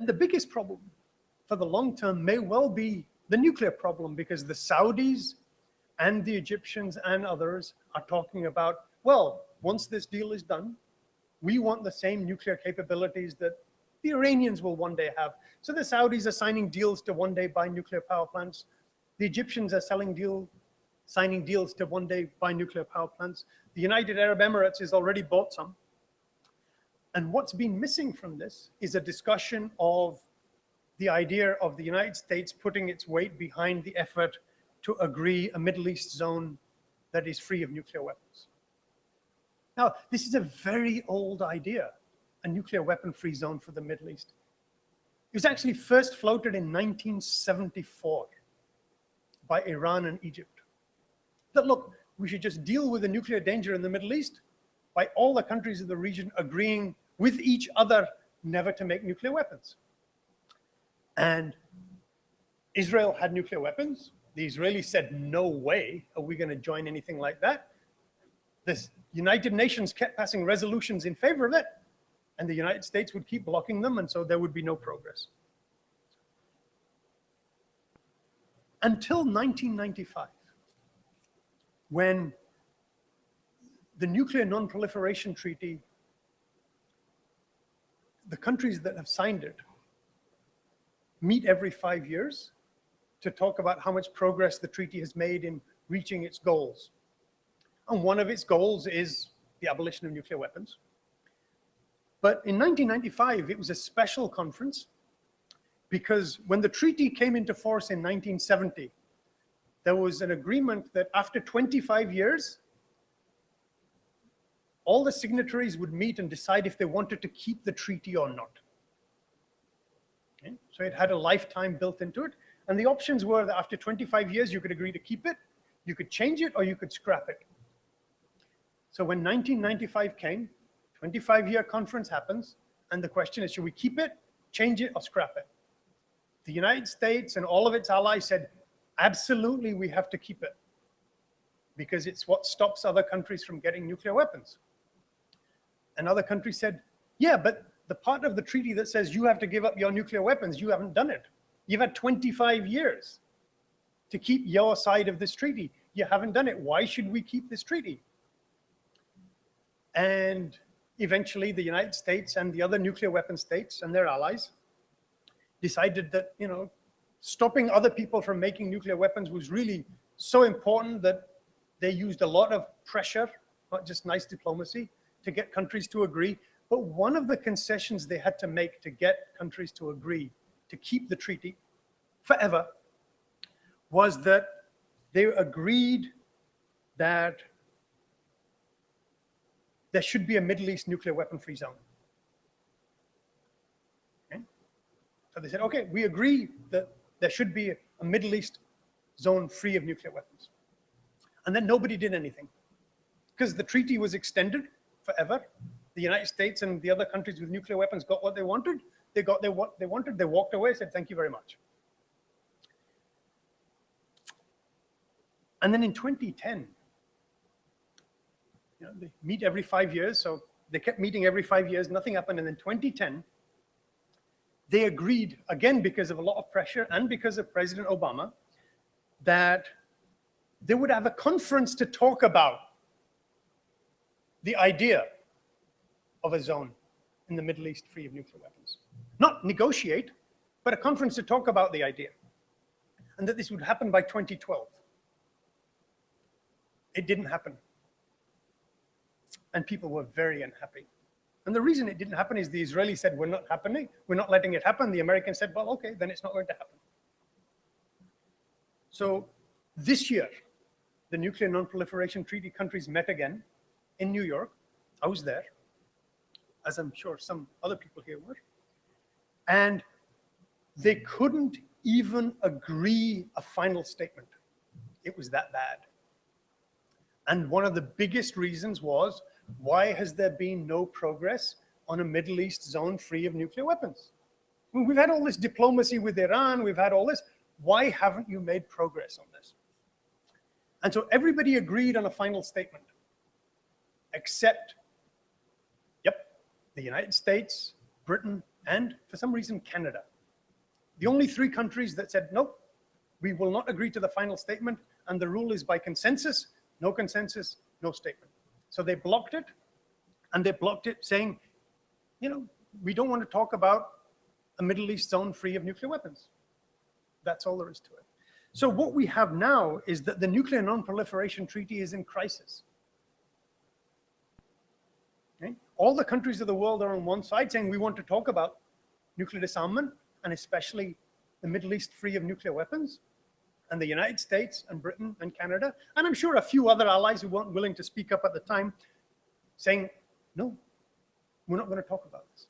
The biggest problem for the long term may well be the nuclear problem, because the Saudis and the Egyptians and others are talking about, well, once this deal is done, we want the same nuclear capabilities that the Iranians will one day have. So the Saudis are signing deals to one day buy nuclear power plants. The Egyptians are signing deals to one day buy nuclear power plants. The United Arab Emirates has already bought some. And what's been missing from this is a discussion of the idea of the United States putting its weight behind the effort to agree a Middle East zone that is free of nuclear weapons. Now, this is a very old idea, a nuclear weapon-free zone for the Middle East. It was actually first floated in 1974 by Iran and Egypt. That, look, we should just deal with the nuclear danger in the Middle East by all the countries of the region agreeing with each other never to make nuclear weapons. And Israel had nuclear weapons. The Israelis said, no way are we going to join anything like that. The United Nations kept passing resolutions in favor of it, and the United States would keep blocking them, and so there would be no progress. Until 1995, when the Nuclear Non-Proliferation Treaty, the countries that have signed it meet every 5 years to talk about how much progress the treaty has made in reaching its goals. And one of its goals is the abolition of nuclear weapons. But in 1995, it was a special conference, because when the treaty came into force in 1970, there was an agreement that after 25 years, all the signatories would meet and decide if they wanted to keep the treaty or not. Okay? So it had a lifetime built into it. And the options were that after 25 years, you could agree to keep it, you could change it, or you could scrap it. So when 1995 came, 25-year conference happens, and the question is, should we keep it, change it, or scrap it? The United States and all of its allies said, absolutely, we have to keep it, because it's what stops other countries from getting nuclear weapons. And other countries said, yeah, but the part of the treaty that says you have to give up your nuclear weapons, you haven't done it. You've had 25 years to keep your side of this treaty. You haven't done it. Why should we keep this treaty? And eventually the United States and the other nuclear weapon states and their allies decided that, you know, stopping other people from making nuclear weapons was really so important that they used a lot of pressure, not just nice diplomacy, to get countries to agree. But one of the concessions they had to make to get countries to agree to keep the treaty forever was that they agreed that there should be a Middle East nuclear weapon-free zone. Okay? So they said, okay, we agree that there should be a Middle East zone free of nuclear weapons. And then nobody did anything, because the treaty was extended forever. The United States and the other countries with nuclear weapons got what they wanted. They got what they wanted. They walked away, said, thank you very much. And then in 2010, you know, they meet every 5 years. So they kept meeting every 5 years. Nothing happened. And in 2010, they agreed, again, because of a lot of pressure and because of President Obama, that they would have a conference to talk about the idea of a zone in the Middle East free of nuclear weapons. Not negotiate, but a conference to talk about the idea. And that this would happen by 2012. It didn't happen. And people were very unhappy. And the reason it didn't happen is the Israelis said, we're not letting it happen. The Americans said, well, okay, then it's not going to happen. So this year, the Nuclear Non-Proliferation Treaty countries met again in New York. I was there, as I'm sure some other people here were. And they couldn't even agree a final statement. It was that bad. And one of the biggest reasons was, why has there been no progress on a Middle East zone free of nuclear weapons? I mean, we've had all this diplomacy with Iran, we've had all this. Why haven't you made progress on this? And so everybody agreed on a final statement, except, yep, the United States, Britain, and for some reason, Canada. The only three countries that said, nope, we will not agree to the final statement, and the rule is by consensus, no statement. So they blocked it, and they blocked it saying, we don't want to talk about a Middle East zone free of nuclear weapons. That's all there is to it. So what we have now is that the Nuclear Non-Proliferation Treaty is in crisis. Okay? All the countries of the world are on one side saying we want to talk about nuclear disarmament, and especially the Middle East free of nuclear weapons, and the United States and Britain and Canada, and I'm sure a few other allies who weren't willing to speak up at the time, saying, no, we're not going to talk about this.